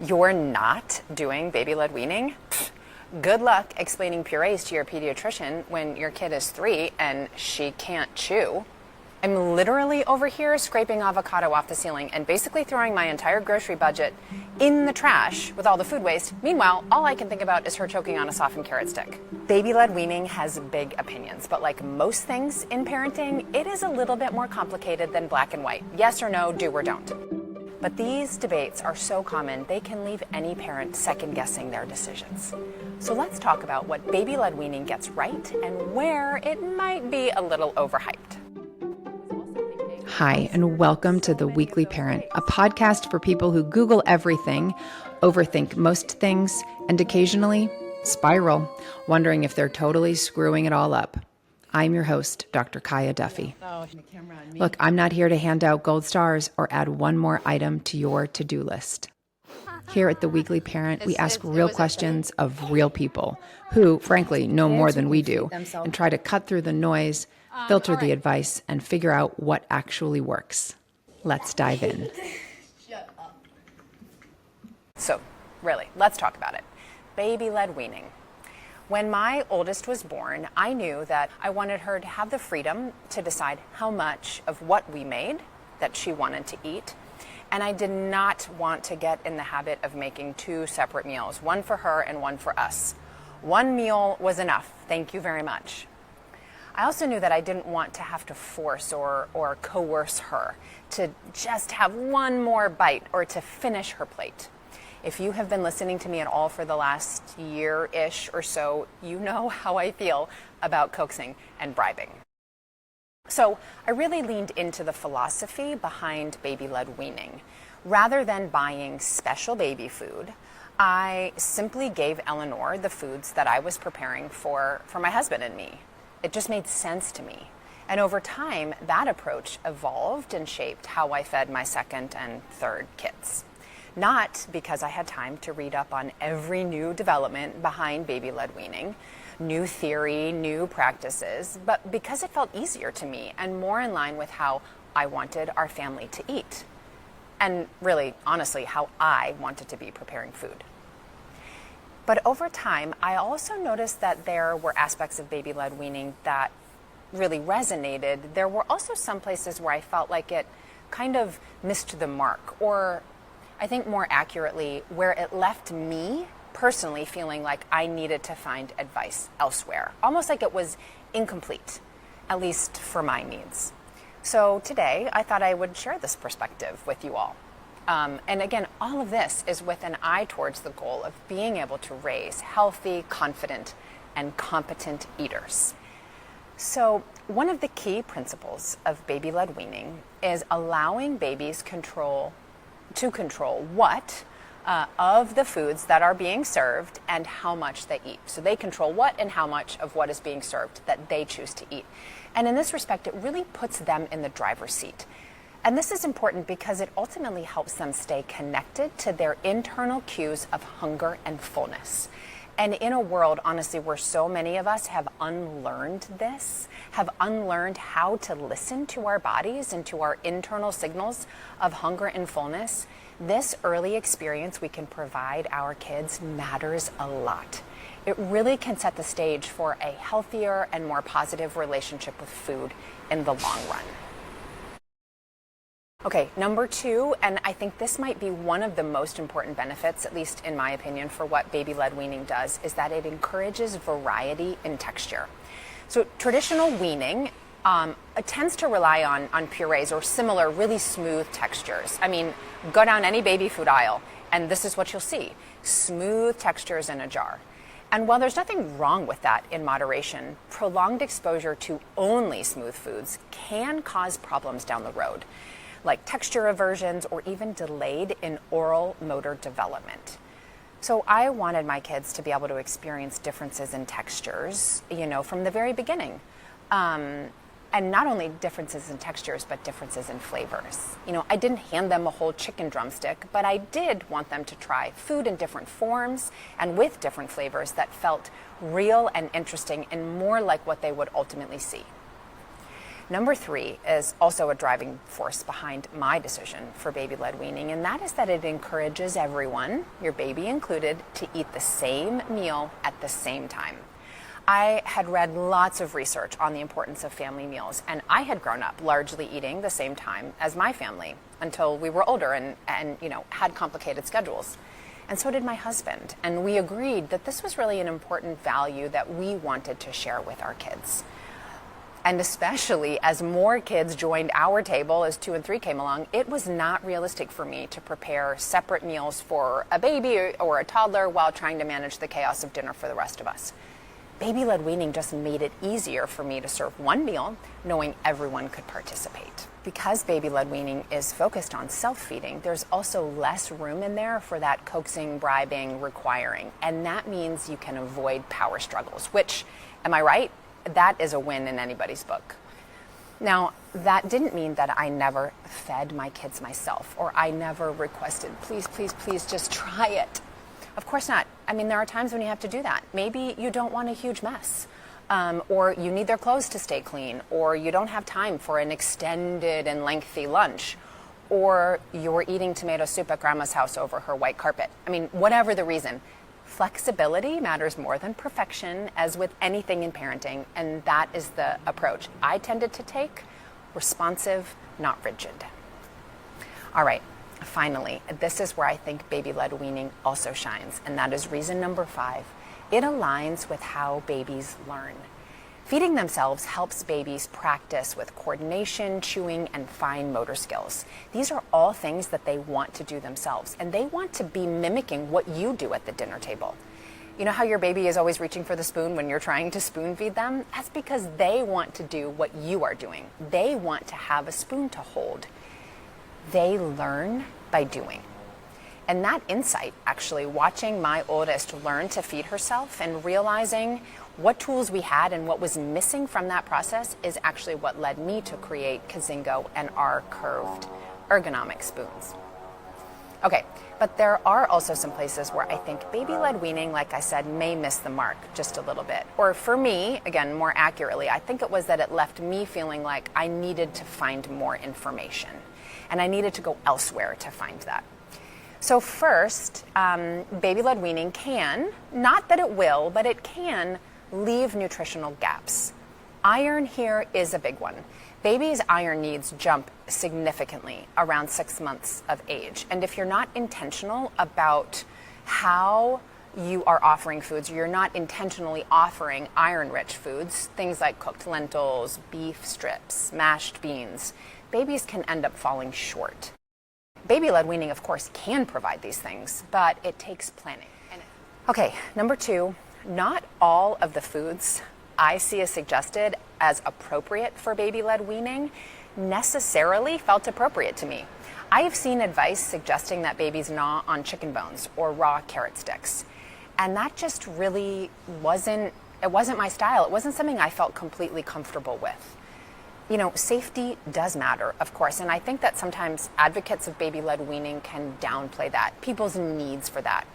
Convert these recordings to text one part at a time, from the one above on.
You're not doing baby-led weaning? Good luck explaining purees to your pediatrician when your kid is 3 and she can't chew. I'm literally over here scraping avocado off the ceiling and basically throwing my entire grocery budget in the trash with all the food waste. Meanwhile, all I can think about is her choking on a softened carrot stick. Baby-led weaning has big opinions, but like most things in parenting, it is a little bit more complicated than black and white. Yes or no, do or don't. But these debates are so common, they can leave any parent second-guessing their decisions. So let's talk about what baby-led weaning gets right and where it might be a little overhyped. Hi, and welcome to The Weekly Parent, a podcast for people who Google everything, overthink most things, and occasionally spiral, wondering if they're totally screwing it all up. I'm your host, Dr. Kiyah Duffey. Look, I'm not here to hand out gold stars or add one more item to your to-do list. Here at The Weekly Parent, we ask real questions of real people who, frankly, know more than we do and try to cut through the noise, filter the advice, and figure out what actually works. Let's dive in. So, really, let's talk about it. Baby-led weaning. When my oldest was born, I knew that I wanted her to have the freedom to decide how much of what we made that she wanted to eat. And I did not want to get in the habit of making 2 separate meals, one for her and one for us. One meal was enough. Thank you very much. I also knew that I didn't want to have to force or coerce her to just have one more bite or to finish her plate. If you have been listening to me at all for the last year-ish or so, you know how I feel about coaxing and bribing. So I really leaned into the philosophy behind baby-led weaning. Rather than buying special baby food, I simply gave Eleanor the foods that I was preparing for my husband and me. It just made sense to me. And over time, that approach evolved and shaped how I fed my second and third kids. Not because I had time to read up on every new development behind baby-led weaning, new theory, new practices, but because it felt easier to me and more in line with how I wanted our family to eat. And really, honestly, how I wanted to be preparing food. But over time, I also noticed that there were aspects of baby-led weaning that really resonated. There were also some places where I felt like it kind of missed the mark, or I think more accurately, where it left me personally feeling like I needed to find advice elsewhere, almost like it was incomplete, at least for my needs. So today, I thought I would share this perspective with you all. And again, all of this is with an eye towards the goal of being able to raise healthy, confident, and competent eaters. So one of the key principles of baby-led weaning is allowing babies to control what of the foods that are being served and how much they eat. So they control what and how much of what is being served that they choose to eat. And in this respect, it really puts them in the driver's seat. And this is important because it ultimately helps them stay connected to their internal cues of hunger and fullness. And in a world, honestly, where so many of us have unlearned this, have unlearned how to listen to our bodies and to our internal signals of hunger and fullness, this early experience we can provide our kids matters a lot. It really can set the stage for a healthier and more positive relationship with food in the long run. Okay, number 2, and I think this might be one of the most important benefits, at least in my opinion, for what baby-led weaning does, is that it encourages variety in texture. So traditional weaning tends to rely on purees or similar really smooth textures. I mean, go down any baby food aisle, and this is what you'll see: smooth textures in a jar. And while there's nothing wrong with that in moderation, prolonged exposure to only smooth foods can cause problems down the road, like texture aversions or even delayed in oral motor development. So I wanted my kids to be able to experience differences in textures, from the very beginning. And not only differences in textures, but differences in flavors. I didn't hand them a whole chicken drumstick, but I did want them to try food in different forms and with different flavors that felt real and interesting and more like what they would ultimately see. Number 3 is also a driving force behind my decision for baby-led weaning, and that is that it encourages everyone, your baby included, to eat the same meal at the same time. I had read lots of research on the importance of family meals, and I had grown up largely eating the same time as my family until we were older and had complicated schedules. And so did my husband, and we agreed that this was really an important value that we wanted to share with our kids. And especially as more kids joined our table as 2 and 3 came along, it was not realistic for me to prepare separate meals for a baby or a toddler while trying to manage the chaos of dinner for the rest of us. Baby-led weaning just made it easier for me to serve one meal, knowing everyone could participate. Because baby-led weaning is focused on self-feeding, there's also less room in there for that coaxing, bribing, requiring. And that means you can avoid power struggles, which, am I right? That is a win in anybody's book. Now, that didn't mean that I never fed my kids myself, or I never requested, please, please, please just try it. Of course not. I mean, there are times when you have to do that. Maybe you don't want a huge mess, or you need their clothes to stay clean, or you don't have time for an extended and lengthy lunch, or you're eating tomato soup at grandma's house over her white carpet. I mean, whatever the reason. Flexibility matters more than perfection, as with anything in parenting, and that is the approach I tended to take: responsive, not rigid. All right, finally, this is where I think baby-led weaning also shines, and that is reason number 5. It aligns with how babies learn. Feeding themselves helps babies practice with coordination, chewing, and fine motor skills. These are all things that they want to do themselves, and they want to be mimicking what you do at the dinner table. You know how your baby is always reaching for the spoon when you're trying to spoon feed them? That's because they want to do what you are doing. They want to have a spoon to hold. They learn by doing. And that insight, actually, watching my oldest learn to feed herself and realizing what tools we had and what was missing from that process, is actually what led me to create Kizingo and our curved ergonomic spoons. Okay, but there are also some places where I think baby-led weaning, like I said, may miss the mark just a little bit. Or for me, again, more accurately, I think it was that it left me feeling like I needed to find more information, and I needed to go elsewhere to find that. So first, baby-led weaning can, not that it will, but it can leave nutritional gaps. Iron here is a big one. Babies' iron needs jump significantly around 6 months of age. And if you're not intentional about how you are offering foods, or you're not intentionally offering iron-rich foods, things like cooked lentils, beef strips, mashed beans, babies can end up falling short. Baby-led weaning, of course, can provide these things, but it takes planning. Okay, number 2, not all of the foods I see as suggested as appropriate for baby-led weaning necessarily felt appropriate to me. I have seen advice suggesting that babies gnaw on chicken bones or raw carrot sticks, and that just really wasn't my style. It wasn't something I felt completely comfortable with. You know, safety does matter, of course, and I think that sometimes advocates of baby-led weaning can downplay that, people's needs for that.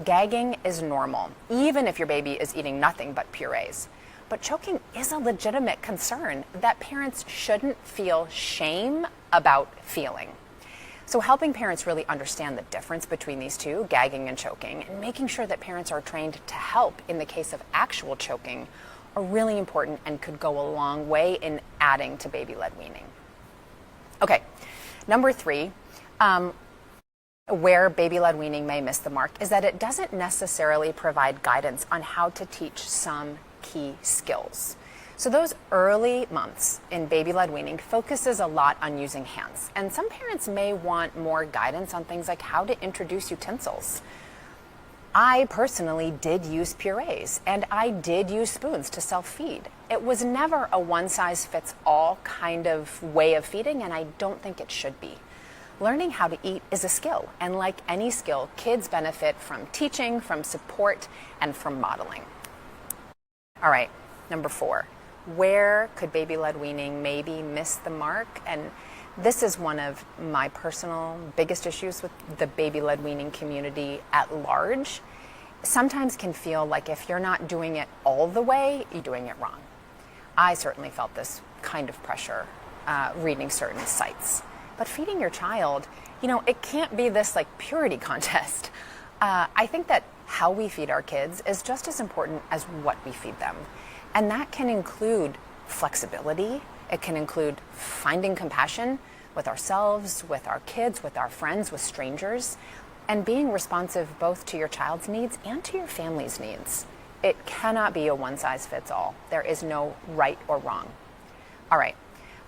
Gagging is normal, even if your baby is eating nothing but purees. But choking is a legitimate concern that parents shouldn't feel shame about feeling. So helping parents really understand the difference between these two, gagging and choking, and making sure that parents are trained to help in the case of actual choking, are really important and could go a long way in adding to baby-led weaning. Okay, number 3, where baby-led weaning may miss the mark is that it doesn't necessarily provide guidance on how to teach some key skills. So those early months in baby-led weaning focuses a lot on using hands, and some parents may want more guidance on things like how to introduce utensils. I personally did use purees, and I did use spoons to self-feed. It was never a one-size-fits-all kind of way of feeding, and I don't think it should be. Learning how to eat is a skill, and like any skill, kids benefit from teaching, from support, and from modeling. All right, number 4, where could baby-led weaning maybe miss the mark? And this is one of my personal biggest issues with the baby-led weaning community at large. Sometimes can feel like if you're not doing it all the way, you're doing it wrong. I certainly felt this kind of pressure reading certain sites. But feeding your child, it can't be this like purity contest. I think that how we feed our kids is just as important as what we feed them. And that can include flexibility. It can include finding compassion with ourselves, with our kids, with our friends, with strangers, and being responsive both to your child's needs and to your family's needs. It cannot be a one-size-fits-all. There is no right or wrong. All right.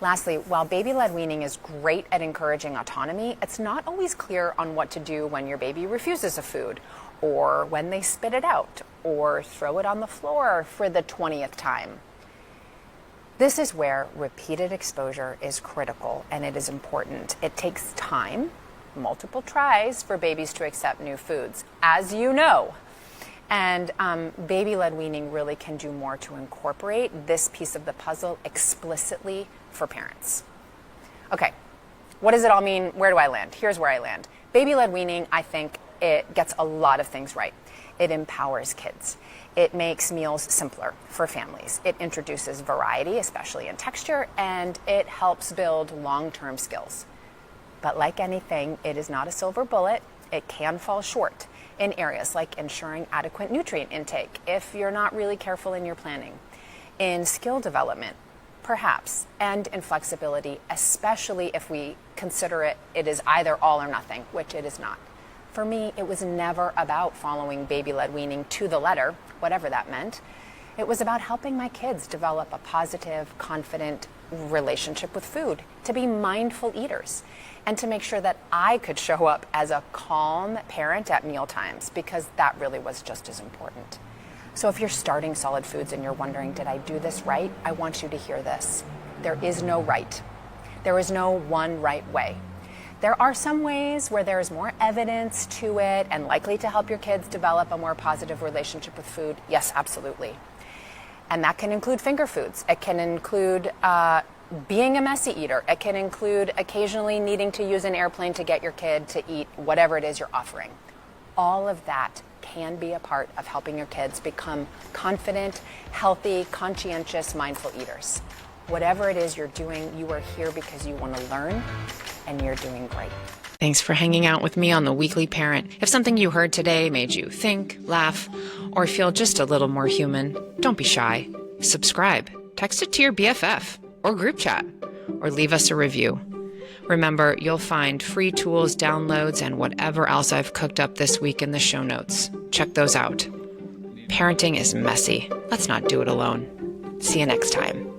Lastly, while baby-led weaning is great at encouraging autonomy, it's not always clear on what to do when your baby refuses a food, or when they spit it out, or throw it on the floor for the 20th time. This is where repeated exposure is critical, and it is important. It takes time, multiple tries, for babies to accept new foods, as you know. And baby-led weaning really can do more to incorporate this piece of the puzzle explicitly for parents. Okay, what does it all mean? Where do I land? Here's where I land. Baby-led weaning, I think it gets a lot of things right. It empowers kids. It makes meals simpler for families. It introduces variety, especially in texture, and it helps build long-term skills. But like anything, it is not a silver bullet. It can fall short in areas like ensuring adequate nutrient intake if you're not really careful in your planning, in skill development, perhaps, and in flexibility, especially if we consider it is either all or nothing, which it is not. For me, it was never about following baby-led weaning to the letter, whatever that meant. It was about helping my kids develop a positive, confident relationship with food, to be mindful eaters, and to make sure that I could show up as a calm parent at mealtimes, because that really was just as important. So if you're starting solid foods and you're wondering, did I do this right? I want you to hear this. There is no right. There is no one right way. There are some ways where there is more evidence to it and likely to help your kids develop a more positive relationship with food. Yes, absolutely. And that can include finger foods. It can include being a messy eater. It can include occasionally needing to use an airplane to get your kid to eat whatever it is you're offering. All of that can be a part of helping your kids become confident, healthy, conscientious, mindful eaters. Whatever it is you're doing, you are here because you want to learn, and you're doing great. Thanks for hanging out with me on The Weekly Parent. If something you heard today made you think, laugh, or feel just a little more human, don't be shy. Subscribe, text it to your BFF or group chat, or leave us a review. Remember, you'll find free tools, downloads, and whatever else I've cooked up this week in the show notes. Check those out. Parenting is messy. Let's not do it alone. See you next time.